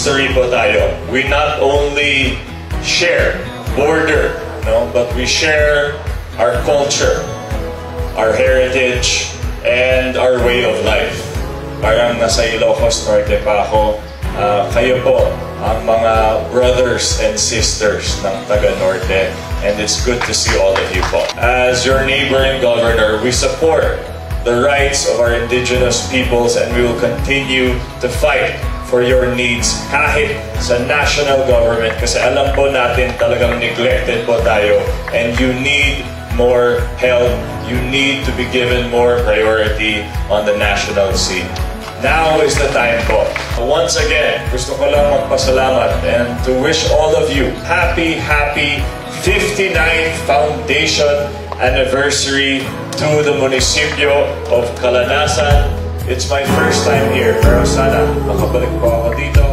history po tayo. We not only share border, no, but we share our culture, our heritage, and our way of life. Parang nasa Ilocos Norte pa ako, kayo po ang mga brothers and sisters ng taga-Norte, and it's good to see all of you po. As your neighbor and governor, we support the rights of our indigenous peoples, and we will continue to fight for your needs kahit sa national government, kasi alam po natin talagang neglected po tayo, and you need more help. You need to be given more priority on the national scene. Now is the time po. Once again, gusto ko lang magpasalamat and to wish all of you happy 59th Foundation Anniversary to the Municipio of Calanasan. It's my first time here, pero sana makabalik po ako dito.